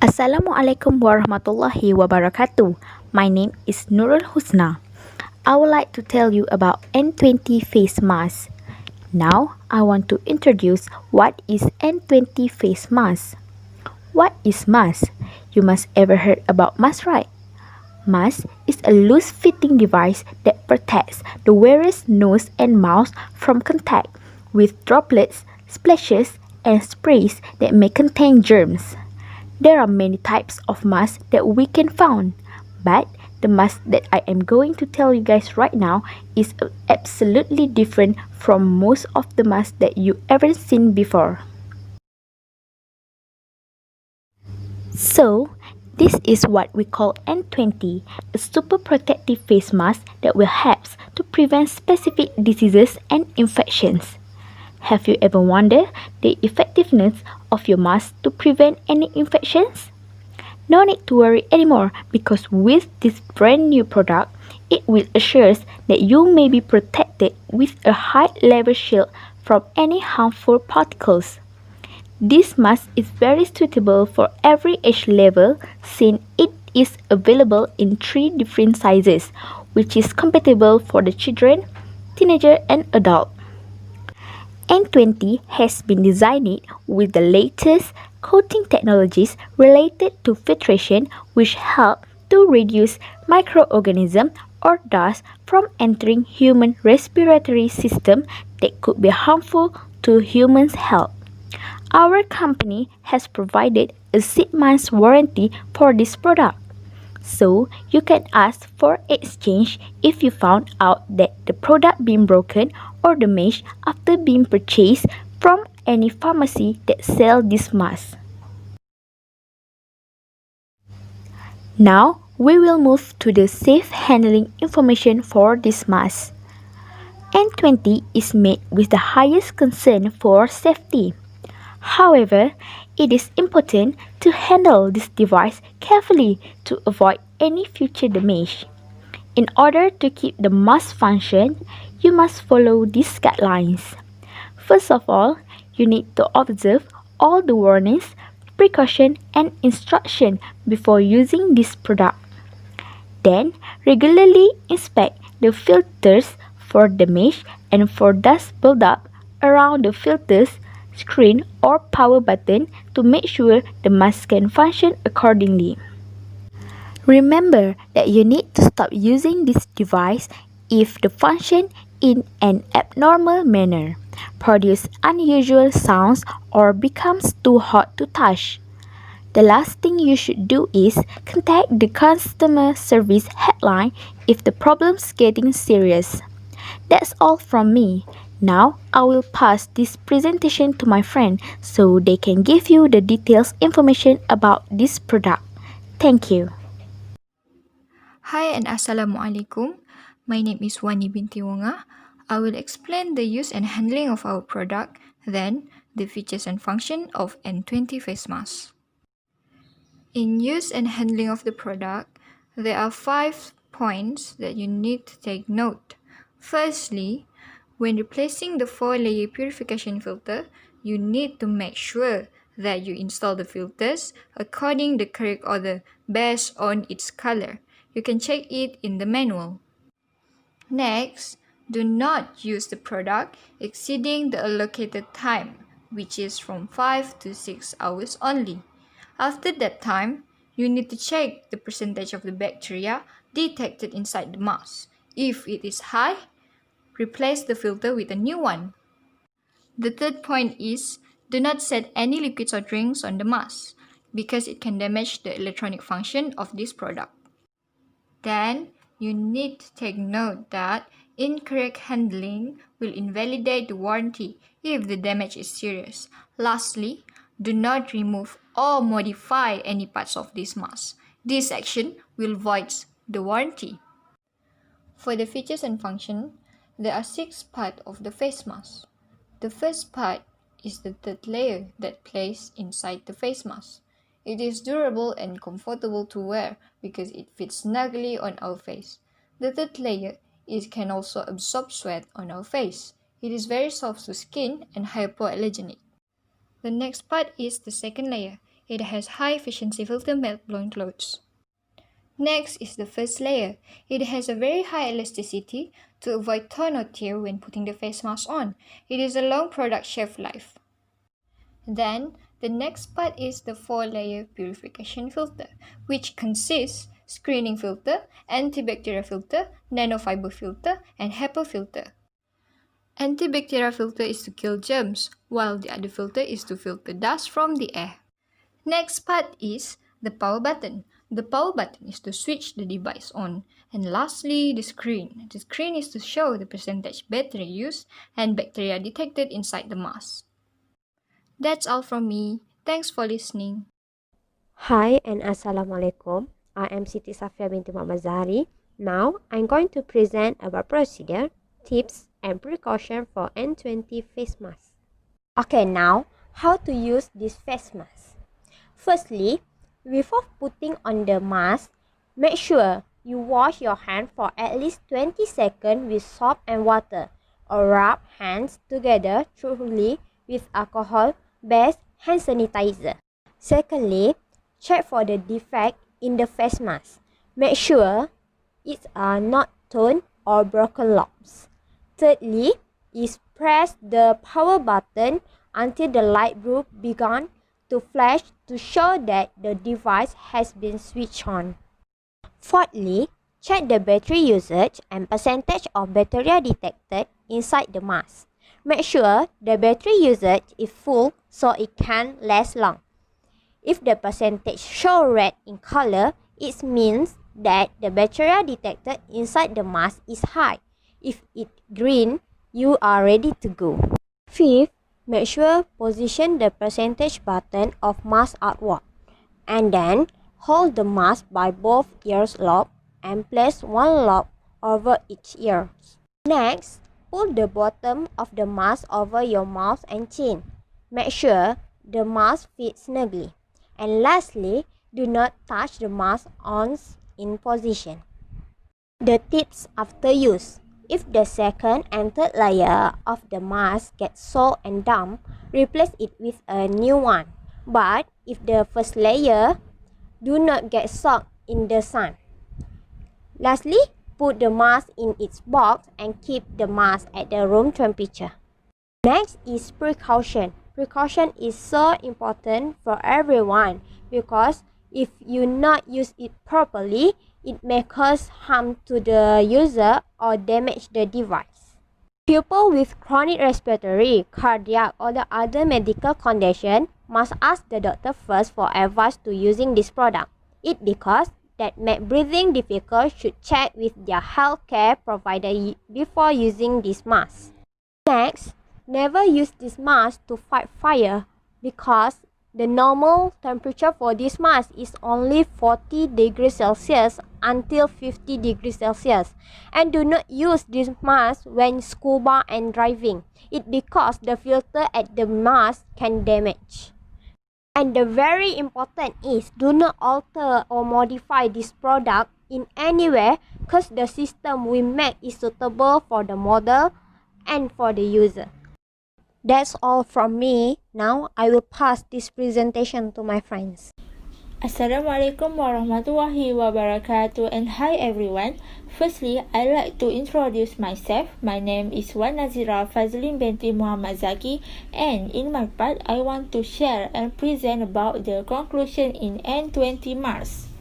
Assalamualaikum warahmatullahi wabarakatuh. My name is Nurul Husna. I would like to tell you about N20 face mask. Now, I want to introduce what is N20 face mask. What is mask? You must ever heard about mask, right? Mask is a loose-fitting device that protects the wearer's nose and mouth from contact with droplets, splashes, and sprays that may contain germs. There are many types of masks that we can find, but the mask that I am going to tell you guys right now is absolutely different from most of the masks that you ever seen before. So, this is what we call N20, a super protective face mask that will help to prevent specific diseases and infections. Have you ever wondered the effectiveness of your mask to prevent any infections? No need to worry anymore because with this brand new product, it will assure that you may be protected with a high level shield from any harmful particles. This mask is very suitable for every age level since it is available in 3 different sizes, which is compatible for the children, teenager, and adult. N20 has been designed with the latest coating technologies related to filtration which help to reduce microorganisms or dust from entering human respiratory system that could be harmful to humans' health. Our company has provided a 6 months warranty for this product. So, you can ask for exchange if you found out that the product being broken or damaged after being purchased from any pharmacy that sell this mask. Now, we will move to the safe handling information for this mask. N20 is made with the highest concern for safety. However, it is important to handle this device carefully to avoid any future damage. In order to keep the mask function, you must follow these guidelines. First of all, you need to observe all the warnings, precautions, and instructions before using this product. Then, regularly inspect the filters for damage and for dust buildup around the filters, screen, or power button to make sure the mask can function accordingly. Remember that you need to stop using this device if the function in an abnormal manner, produce unusual sounds, or becomes too hot to touch. The last thing you should do is contact the customer service hotline if the problem's getting serious. That's all from me. Now, I will pass this presentation to my friend so they can give you the details information about this product. Thank you. Hi and Assalamualaikum. My name is Wani binti Wonga. I will explain the use and handling of our product, then the features and function of N20 face mask. In use and handling of the product, there are 5 points that you need to take note. Firstly, when replacing the 4-layer purification filter, you need to make sure that you install the filters according the correct order based on its color. You can check it in the manual. Next, do not use the product exceeding the allocated time, which is from 5 to 6 hours only. After that time, you need to check the percentage of the bacteria detected inside the mask. If it is high, replace the filter with a new one. The third point is, do not set any liquids or drinks on the mask because it can damage the electronic function of this product. Then, you need to take note that incorrect handling will invalidate the warranty if the damage is serious. Lastly, do not remove or modify any parts of this mask. This action will void the warranty. For the features and function, there are 6 parts of the face mask. The first part is the third layer that plays inside the face mask. It is durable and comfortable to wear because it fits snugly on our face. The third layer can also absorb sweat on our face. It is very soft to skin and hypoallergenic. The next part is the second layer. It has high efficiency filter melt-blown clothes. Next is the first layer. It has a very high elasticity to avoid torn or tear when putting the face mask on. It is a long product shelf life. Then, the next part is the 4-layer purification filter, which consists screening filter, antibacterial filter, nanofiber filter, and HEPA filter. Antibacterial filter is to kill germs, while the other filter is to filter dust from the air. Next part is the power button. The power button is to switch the device on. And lastly, the screen. The screen is to show the percentage battery used and bacteria detected inside the mask. That's all from me. Thanks for listening. Hi and Assalamualaikum. I am Siti Safia binti Muhammad Zahari. Now I'm going to present about procedure, tips and precaution for N20 face mask. Okay, now how to use this face mask. Firstly, before putting on the mask, make sure you wash your hand for at least 20 seconds with soap and water, or rub hands together thoroughly with alcohol-based hand sanitizer. Secondly, check for the defect in the face mask. Make sure it's not torn or broken lobes. Thirdly, is press the power button until the light bulb began to flash to show that the device has been switched on. Fourthly, check the battery usage and percentage of bacteria detected inside the mask. Make sure the battery usage is full so it can last long. If the percentage show red in color, it means that the bacteria detected inside the mask is high. If it's green, you are ready to go. Fifth, make sure position the percentage button of mask outward, and then hold the mask by both ears lobe and place one lobe over each ear. Next, pull the bottom of the mask over your mouth and chin. Make sure the mask fits snugly. And lastly, do not touch the mask once in position. The tips after use. If the second and third layer of the mask gets soiled and damp, replace it with a new one. But if the first layer do not get soaked in the sun. Lastly, put the mask in its box and keep the mask at the room temperature. Next is precaution. Precaution is so important for everyone because if you not use it properly, it may cause harm to the user or damage the device. People with chronic respiratory, cardiac or the other medical condition must ask the doctor first for advice to using this product. It because that make breathing difficult should check with their healthcare provider before using this mask. Next, never use this mask to fight fire because the normal temperature for this mask is only 40 degrees Celsius until 50 degrees Celsius. And do not use this mask when scuba and driving. It because the filter at the mask can damage. And the very important is do not alter or modify this product in any way because the system we make is suitable for the model and for the user. That's all from me. Now I will pass this presentation to my friends. Assalamualaikum warahmatullahi wabarakatuh and hi everyone. Firstly, I'd like to introduce myself. My name is Wan Nazira Fazlin binti Muhammad Zaki and in my part I want to share and present about the conclusion in N20 mask.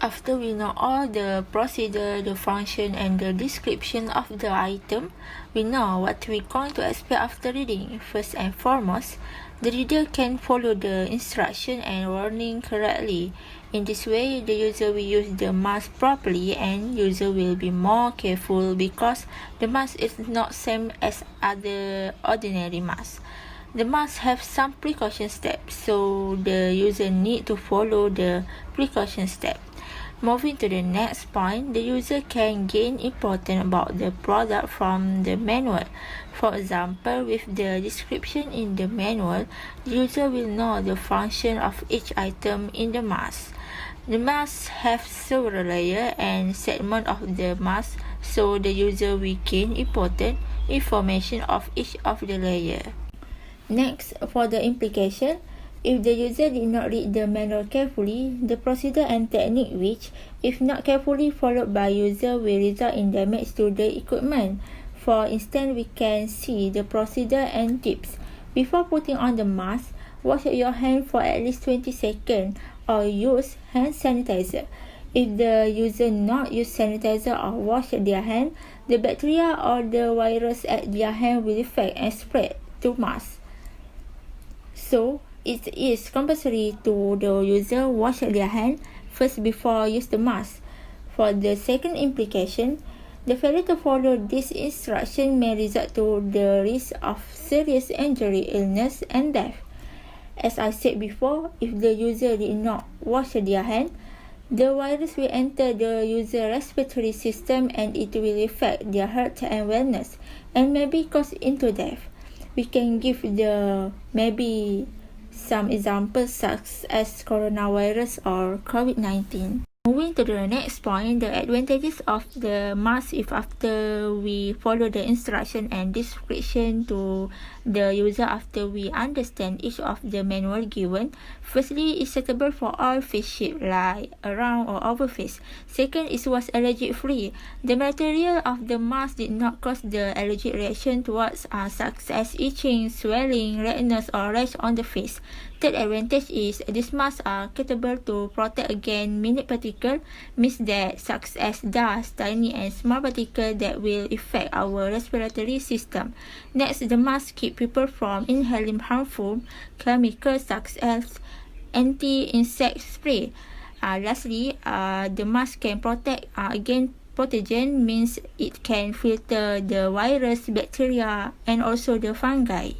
After we know all the procedure, the function and the description of the item, we know what we're going to expect after reading. First and foremost, the reader can follow the instruction and warning correctly. In this way, the user will use the mask properly and user will be more careful because the mask is not same as other ordinary masks. The mask have some precaution steps, so the user need to follow the precaution step. Moving to the next point, the user can gain information about the product from the manual. For example, with the description in the manual, the user will know the function of each item in the mask. The masks have several layers and segments of the mask, so the user will gain important information of each of the layers. Next, for the implication, If the user did not read the manual carefully, the procedure and technique which, if not carefully followed by user, will result in damage to the equipment. For instance, we can see the procedure and tips. Before putting on the mask, wash your hand for at least 20 seconds or use hand sanitizer. If the user not use sanitizer or wash their hand, the bacteria or the virus at their hand will infect and spread to mask. So, it is compulsory to the user wash their hand first before use the mask. For the second implication, the failure to follow this instruction may result to the risk of serious injury, illness, and death. As I said before, if the user did not wash their hand, the virus will enter the user respiratory system and it will affect their health and wellness and maybe cause into death. We can give maybe some examples such as coronavirus or COVID-19. Moving to the next point, the advantages of the mask if after we follow the instruction and description to the user after we understand each of the manual given. Firstly, it's suitable for all face shape like around or oval face. Second, it was allergic free. The material of the mask did not cause the allergic reaction towards such as itching, swelling, redness or rash on the face. Third advantage is these masks are capable to protect against minute particle, means that such as dust, tiny and small particles that will affect our respiratory system. Next, the mask keep people from inhaling harmful chemicals such as anti-insect spray. Lastly, the mask can protect against pathogen, means it can filter the virus, bacteria and also the fungi.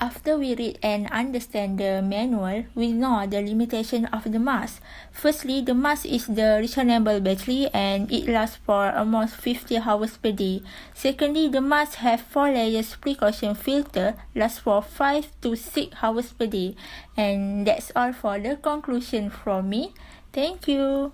After we read and understand the manual, we know the limitation of the mask. Firstly, the mask is the rechargeable battery and it lasts for almost 50 hours per day. Secondly, the mask have 4 layers precaution filter, lasts for 5 to 6 hours per day. And that's all for the conclusion from me. Thank you.